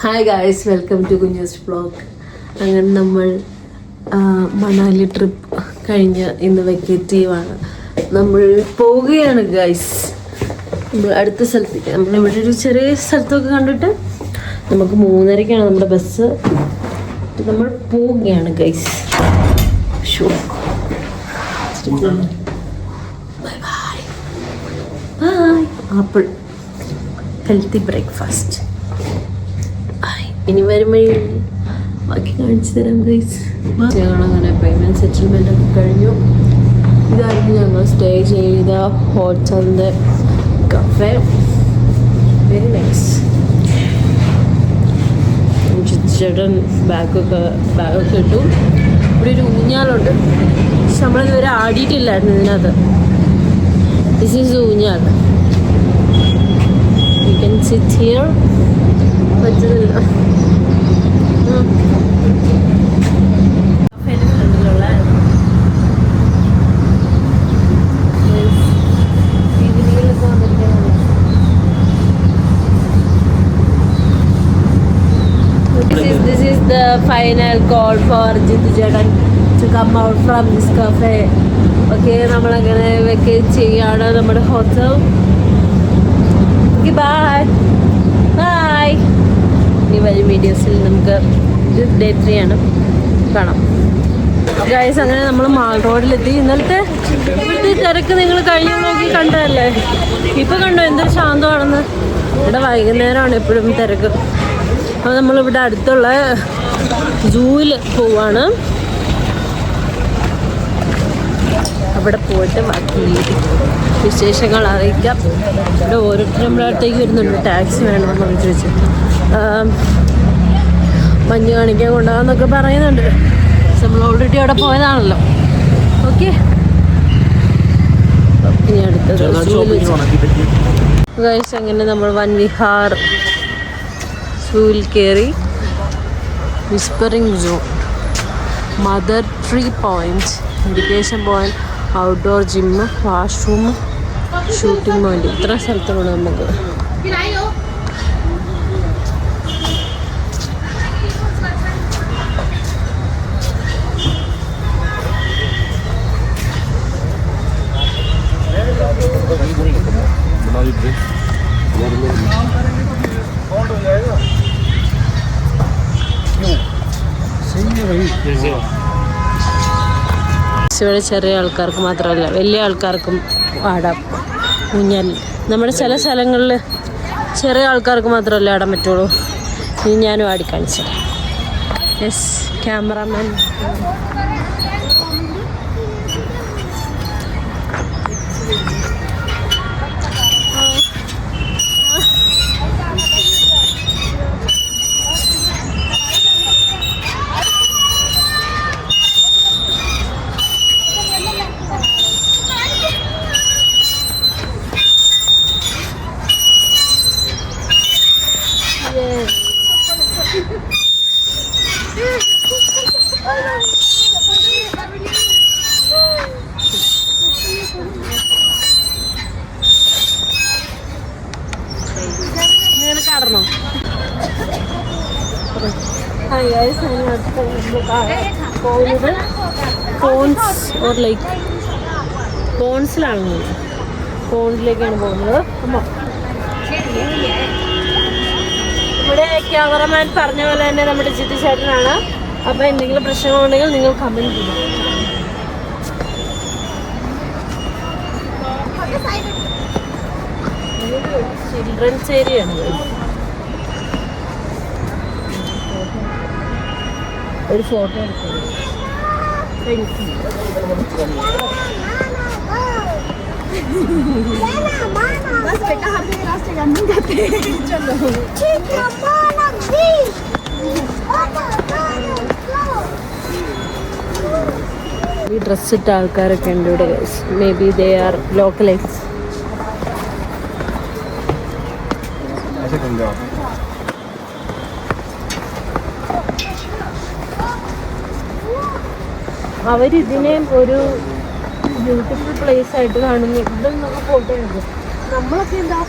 Hi guys, welcome to Kunjus vlog. അങ്ങനെ നമ്മൾ Manali trip കഴിഞ്ഞ് ഇന്ന് വെക്കേറ്റീവാണ്. നമ്മൾ പോവുകയാണ് ഗായ്സ്. നമ്മൾ അടുത്ത സ്ഥലത്തേക്ക്, നമ്മളിവിടെ ഒരു ചെറിയ സ്ഥലത്തൊക്കെ കണ്ടിട്ട് നമുക്ക് 3:30 നമ്മുടെ ബസ്. നമ്മൾ പോവുകയാണ് guys. Show bye bye bye. Apple healthy breakfast. ഇനി വരും വഴി ബാക്കി കാണിച്ചു തരാം ഗൈസ്. ഞങ്ങളങ്ങനെ പേയ്മെൻറ്റ് സെറ്റിൽമെൻ്റ് ഒക്കെ കഴിഞ്ഞു. ഇതായിരുന്നു ഞങ്ങൾ സ്റ്റേ ചെയ്ത ഹോട്ടലിൻ്റെ കഫേ. Very nice. ചേട്ടൻ ബാഗൊക്കെ ഇട്ടു. ഇവിടെ ഒരു ഊഞ്ഞാലുണ്ട്, പക്ഷെ നമ്മളിതുവരെ ആടിയിട്ടില്ലായിരുന്നു ഇതിനകത്ത്. ദിസ് ഈസ് ഊഞ്ഞാൽ. You can sit here. പറ്റുന്നില്ല. This is the final call for Jitu Jagan to come out from this cafe. Okay, നമ്മളങ്ങനെ വെക്കേറ്റ് ചെയ്യാണ് നമ്മുടെ ഹോട്ടൽ. Bye bye. ഇനി വരും വീഡിയോസിൽ നമുക്ക് ഡേ 3 ആണ് കാണാം ഗൈസ്. അങ്ങനെ നമ്മൾ മാൾ റോഡിലെത്തി. ഇന്നലത്തെ ഇവിടുത്തെ തിരക്ക് നിങ്ങൾ കഴിഞ്ഞ നോക്കി കണ്ടതല്ലേ. ഇപ്പം കണ്ടോ എന്തൊരു ശാന്തമാണെന്ന്. ഇവിടെ വൈകുന്നേരമാണ് എപ്പോഴും തിരക്ക്. അപ്പോൾ നമ്മളിവിടെ അടുത്തുള്ള സൂവിൽ പോവാണ്. അവിടെ പോയിട്ട് ബാക്കി വിശേഷങ്ങൾ അറിയിക്കാം. ഇവിടെ ഓരോരുത്തരും നമ്മുടെ അടുത്തേക്ക് വരുന്നുണ്ട്. ടാക്സി വേണമെന്ന് ചോദിച്ചു. മഞ്ഞ് കാണിക്കാൻ കൊണ്ടുപോകാന്നൊക്കെ പറയുന്നുണ്ട്. നമ്മൾ ഓൾറെഡി അവിടെ പോയതാണല്ലോ. ഓക്കെ, ഇനി അടുത്തത് ഗൈസ്. അങ്ങനെ നമ്മൾ വൻ വിഹാർ സൂവിൽ കയറി. Whispering zone, mother tree point, meditation point, outdoor gym, washroom, shooting point. ഇത്ര സ്ഥലത്തുണ്ട് നമുക്ക്. ഇവിടെ ചെറിയ ആൾക്കാർക്ക് മാത്രമല്ല വലിയ ആൾക്കാർക്കും ആടാം ഊഞ്ഞാൽ. നമ്മുടെ ചില സ്ഥലങ്ങളിൽ ചെറിയ ആൾക്കാർക്ക് മാത്രമല്ല ആടാൻ പറ്റുള്ളൂ. ഇനി ഞാനും ആടി കാണിച്ചു. Yes, cameraman. കടന്നോ? പോകുന്നത് പോൺസ് ഓർ ലൈക്ക് പോൺസിലാണ്. പോൺസിലേക്കാണ് പോകുന്നത്. ഇവിടെ ക്യാമറമാൻ പറഞ്ഞ പോലെ തന്നെ നമ്മുടെ ജിത്തു ചേട്ടനാണ്. അപ്പോൾ എന്തെങ്കിലും പ്രശ്നങ്ങളുണ്ടെങ്കിൽ നിങ്ങൾ കമൻറ്റ് ചെയ്യും. ചിൽഡ്രൻസ് ഏരിയയാണ്. ഒരു ഫോട്ടോ എടുക്കുന്നത്. ഈ ഡ്രസ് ഇട്ട ആൾക്കാരൊക്കെ ഉണ്ട് ഇവിടെ. Maybe they are localites. അവരിതിനെ ഒരു ബ്യൂട്ടിഫുൾ പ്ലേസ് ആയിട്ട് കാണുന്നു. ഇവിടെ നമുക്ക് ഫോട്ടോ എടുക്കും. നമ്മളൊക്കെ എന്താ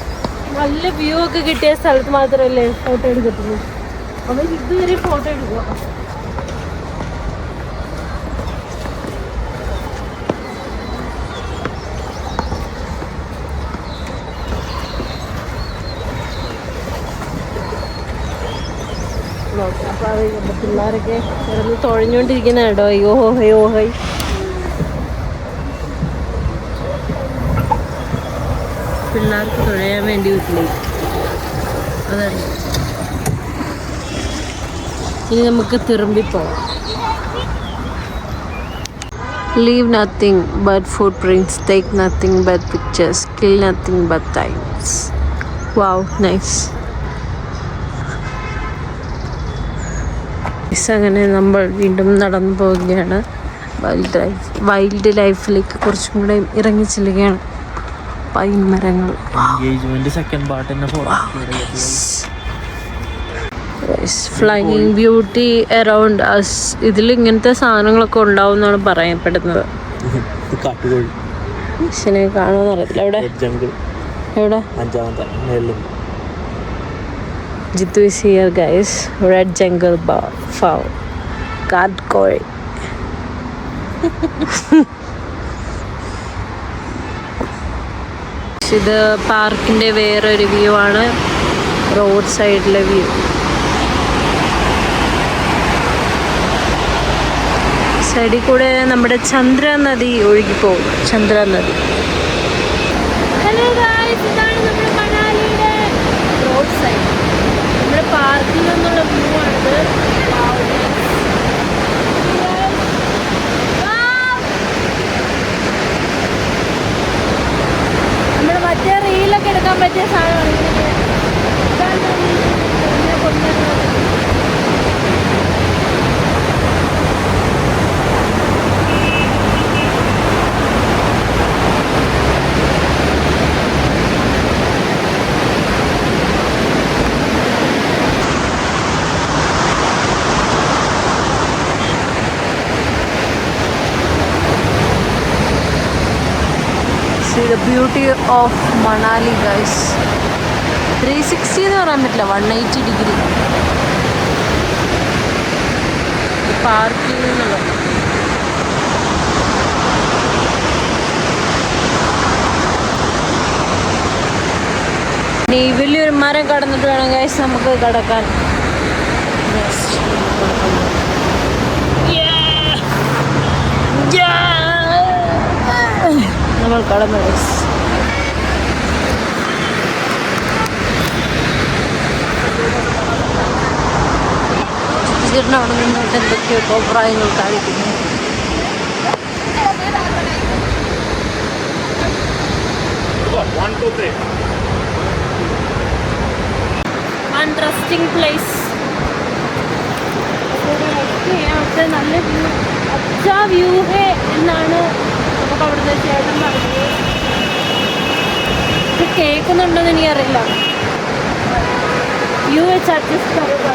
നല്ല വ്യൂ ഒക്കെ കിട്ടിയ സ്ഥലത്ത് മാത്രമല്ലേ ഫോട്ടോ എടുക്കത്തുള്ളൂ. അവൻ ഇതുവരെ ഫോട്ടോ എടുക്കുക. അപ്പോൾ പിള്ളേരൊക്കെ കിടന്ന് തുഴഞ്ഞുകൊണ്ടിരിക്കുന്ന കേട്ടോ. അയ്യോ ഹയോ ഹൈ. പിള്ളേർക്ക് തുഴയാൻ വേണ്ടി വീട്ടിലേക്ക്. അതാണ്. ഇനി നമുക്ക് തിരുമ്പിപ്പോവാം. Leave nothing but footprints, take nothing but pictures, kill nothing but times. Wow, nice. അങ്ങനെ നമ്മൾ വീണ്ടും നടന്നു പോവുകയാണ്. വൈൽഡ് ലൈഫിലേക്ക് കുറച്ചും കൂടെ ഇറങ്ങി ചെല്ലുകയാണ്. പൈൻ മരങ്ങൾ. Flying beauty around us. ഇതിൽ ഇങ്ങനത്തെ സാധനങ്ങളൊക്കെ ഉണ്ടാവും എന്നാണ് പറയപ്പെടുന്നത്. മനുഷ്യനെ കാണുമെന്ന് അറിയത്തില്ല. എവിടെ Jithu is here guys. Red jungle fowl. Gadkoi. ഇത് പാർക്കിൻ്റെ വേറൊരു വ്യൂ ആണ്. റോഡ് സൈഡിലെ വ്യൂ. സൈഡിൽ കൂടെ നമ്മുടെ ചന്ദ്ര നദി ഒഴുകിപ്പോകും. ചന്ദ്ര നദി. ഹലോ ഗായ്സ്, ഇതാണ് നമ്മുടെ മണാലിയുടെ റോഡ് സൈഡ്. നമ്മുടെ പാർക്കിൽ നിന്നുള്ള വ്യൂ ആണിത്. നമ്മൾ മറ്റേ റീലൊക്കെ എടുക്കാൻ പറ്റിയ സാധനമാണ്. See the beauty of Manali guys. 360 എന്ന് പറയാൻ പറ്റില്ല, 180 ഡിഗ്രി. പാർക്കിൽ നിന്നുള്ള വലിയൊരു മരം കടന്നിട്ട് വേണം ഗൈസ് നമുക്ക് കടക്കാൻ. നമ്മൾ കടന്നു ഗൈസ്. അവിടെ നിന്നിട്ട് എന്തൊക്കെയോ അഭിപ്രായങ്ങൾ കാണിക്കുന്നു. Interesting place. നല്ല വ്യൂ, അച്ഛാ വ്യൂ ഹേ എന്നാണ് നമുക്ക് അവിടുത്തെ ചേട്ടൻ പറഞ്ഞത്. ഇത് കേൾക്കുന്നുണ്ടോന്ന് എനിക്കറിയില്ല. വ്യൂ വെച്ച് അഡ്ജസ്റ്റ് പറയുക.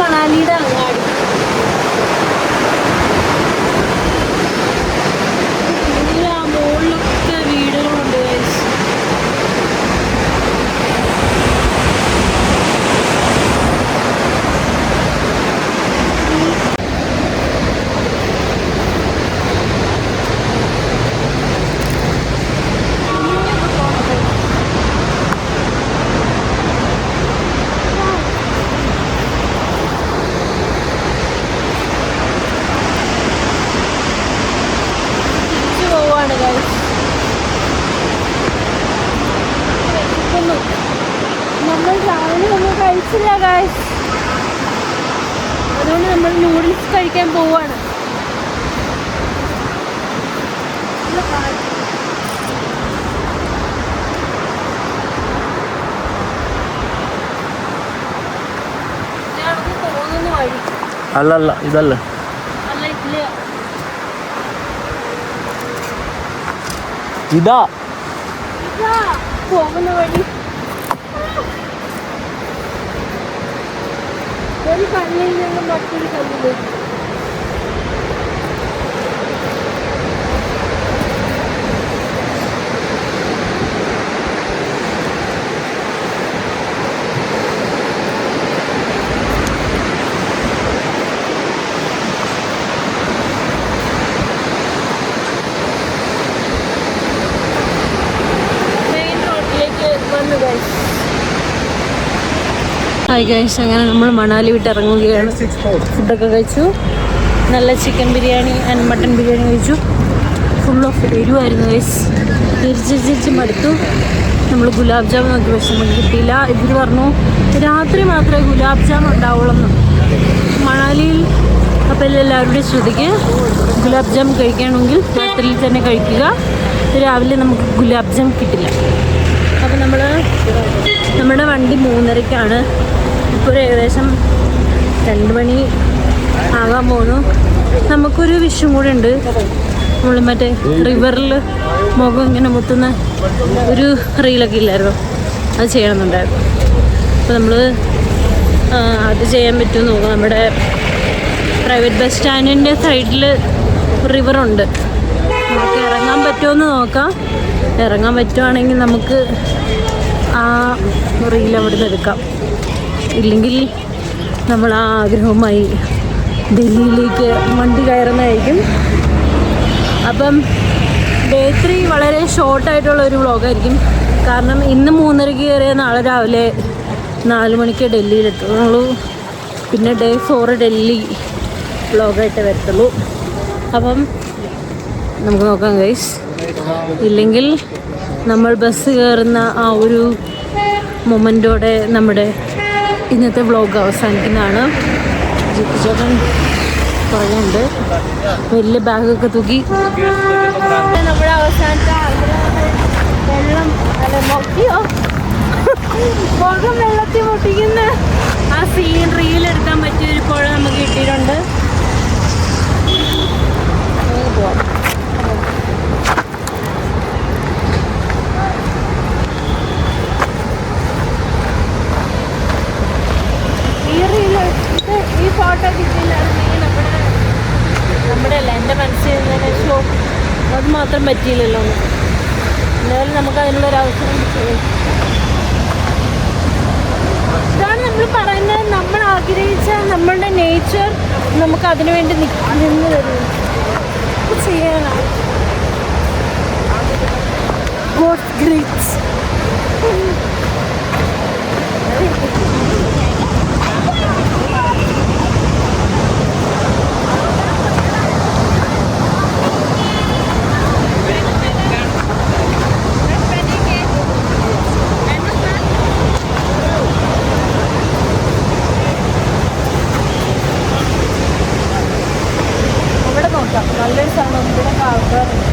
മണാലിയുടെ അങ്ങാടി. ആ മുകളിലൊക്കെ വീടുകളുണ്ട്. നമ്മൾ രാവിലെ ഒന്നും കഴിച്ചില്ല ഗൈസ്. അതുകൊണ്ട് നമ്മൾ നൂഡിൽസ് കഴിക്കാൻ പോവാണ്. അല്ല ഇതല്ലേ അല്ല ഇല്ല ഇതാ പോകുന്ന വഴി ഒരു കല്ലിൽ നിന്നും മറ്റൊരു കല്ലിലേക്ക്. ഹായ് ഗൈസ്, അങ്ങനെ നമ്മൾ മണാലി വിട്ട് ഇറങ്ങുകയാണ്. ഫുഡൊക്കെ കഴിച്ചു. നല്ല chicken biryani and mutton biryani കഴിച്ചു. ഫുൾ ഓഫ് എരിവായിരുന്നു ഗൈസ്. തിരിച്ച് മടുത്തു. നമ്മൾ ഗുലാബ് ജാമുൻ നോക്കി, പക്ഷെ നമുക്ക് കിട്ടിയില്ല. ഇവർ പറഞ്ഞു രാത്രി മാത്രമേ ഗുലാബ് ജാമുൻ ഉണ്ടാവുള്ളൂ. മണാലിയിൽ അപ്പോൾ എല്ലാവരുടെയും ശ്രദ്ധിക്ക്, ഗുലാബ് ജാമുൻ കഴിക്കുകയാണെങ്കിൽ രാത്രിയിൽ തന്നെ കഴിക്കുക. രാവിലെ നമുക്ക് ഗുലാബ് ജാമുൻ കിട്ടില്ല. അപ്പോൾ നമ്മുടെ വണ്ടി 3:30-ക്കാണ്. ഇപ്പോൾ ഒരു ഏകദേശം 2 മണി ആകാൻ പോകുന്നു. നമുക്കൊരു വിഷും കൂടെ ഉണ്ട്. നമ്മൾ മറ്റേ റിവറിൽ മുഖം ഇങ്ങനെ മുത്തുന്ന ഒരു റീലൊക്കെ ഇല്ലായിരുന്നു, അത് ചെയ്യണമെന്നുണ്ടായിരുന്നു. അപ്പോൾ നമ്മൾ അത് ചെയ്യാൻ പറ്റുമെന്ന് നോക്കാം. നമ്മുടെ പ്രൈവറ്റ് ബസ് സ്റ്റാൻഡിൻ്റെ സൈഡിൽ റിവറുണ്ട്. നമുക്ക് ഇറങ്ങാൻ പറ്റുമെന്ന് നോക്കാം. ഇറങ്ങാൻ പറ്റുവാണെങ്കിൽ നമുക്ക് ആ റീൽ അവിടെ നിന്ന് എടുക്കാം. ഇല്ലെങ്കിൽ നമ്മൾ ആ ആഗ്രഹവുമായി ഡൽഹിയിലേക്ക് വണ്ടി കയറുന്നതായിരിക്കും. അപ്പം ഡേ 3 വളരെ ഷോർട്ടായിട്ടുള്ള ഒരു വ്ളോഗായിരിക്കും. കാരണം ഇന്ന് 3:30-ക്ക് കയറിയ നാളെ രാവിലെ 4 മണിക്ക് ഡൽഹിയിലെത്തുള്ളൂ. പിന്നെ ഡേ 4 ഡൽഹി വ്ളോഗായിട്ട് വരത്തുള്ളൂ. അപ്പം നമുക്ക് നോക്കാം ഗൈസ്. ഇല്ലെങ്കിൽ നമ്മൾ ബസ് കയറുന്ന ആ ഒരു മൊമെൻറ്റോടെ നമ്മുടെ ഇന്നത്തെ വ്ളോഗ് അവസാനിക്കുന്നതാണ്. ചേട്ടൻ പറയുന്നുണ്ട്, വലിയ ബാഗൊക്കെ തൂക്കി. നമ്മുടെ അവസാനത്തെ വെള്ളം മുട്ടിയോ മുഖം വെള്ളത്തിൽ മുട്ടിക്കുന്ന ആ സീൻ റീലെടുക്കാൻ പറ്റിയൊരു പുഴ നമുക്ക് കിട്ടിയിട്ടുണ്ട്. പോവാം. ഈ ഫോട്ടോ കിട്ടിയില്ലായിരുന്നെങ്കിൽ നമ്മുടെ അല്ല എൻ്റെ മനസ്സിൽ നിന്ന് ഷോ അത് മാത്രം പറ്റിയില്ലല്ലോ. എന്തായാലും നമുക്ക് അതിനുള്ളൊരു അവസരം കിട്ടും. ഇതാണ് നമ്മൾ പറയുന്നത്, നമ്മൾ ആഗ്രഹിച്ച നമ്മളുടെ നേച്ചർ നമുക്ക് അതിനു വേണ്ടി നിന്ന് തരും. ചെയ്യാനാണ് ഗോഡ് ഗ്രേറ്റ്സ്. നല്ലൊരു സ്ഥലം, ഇവിടെ ആൾക്കാരുണ്ട്.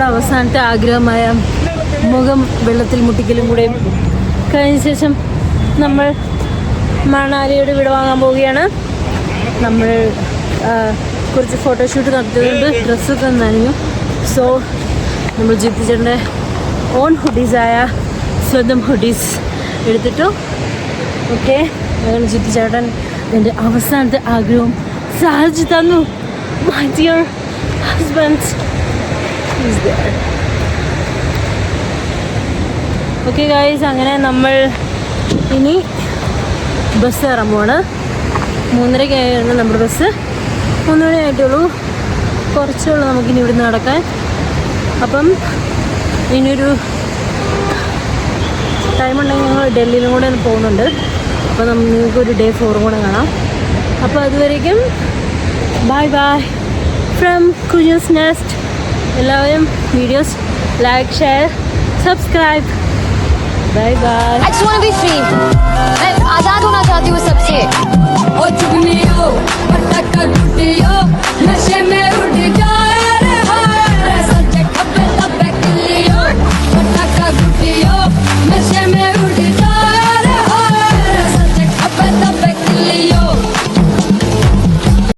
നമ്മുടെ അവസാനത്തെ ആഗ്രഹമായ മുഖം വെള്ളത്തിൽ മുട്ടിക്കലും കൂടെ കഴിഞ്ഞ ശേഷം നമ്മൾ മണാലിയോട് വിട വാങ്ങാൻ പോവുകയാണ്. നമ്മൾ കുറച്ച് ഫോട്ടോഷൂട്ട് നടത്തിയതുകൊണ്ട് ഡ്രസ്സൊക്കെ നനഞ്ഞു. സോ നമ്മൾ ജിത്തി ചേട്ടൻ്റെ ഓൺ ഹുഡീസായ സ്വന്തം ഹുഡീസ് എടുത്തിട്ടു. ഓക്കെ, അങ്ങനെ ജിത്തി ചേട്ടൻ എൻ്റെ അവസാനത്തെ ആഗ്രഹം സാധിച്ചു തന്നു. My dear husband is there. Okay guys, അങ്ങനെ നമ്മൾ ഇനി ബസ് കയറാൻ പോവാണ്. 3:30 നമ്മുടെ ബസ്. 3 മണി ആയിട്ടുള്ളൂ. കുറച്ചുള്ളൂ നമുക്കിനി ഇവിടുന്ന് നടക്കാൻ. അപ്പം ഇനിയൊരു ടൈം ഉണ്ടെങ്കിൽ ഞങ്ങൾ ഡൽഹിയിലും കൂടെ പോകുന്നുണ്ട്. അപ്പോൾ നിങ്ങൾക്കൊരു ഡേ 4 കൂടെ കാണാം. അപ്പോൾ അതുവരേക്കും bye bye from Kunjus nest. എല്ലാവരും videos like, share, subscribe. Bye bye. I just wanna be free. मैं आजाद होना चाहती हूँ सबसे. ओ चुगलियों, पटक कर टूटियों, नशे में उड़ जा.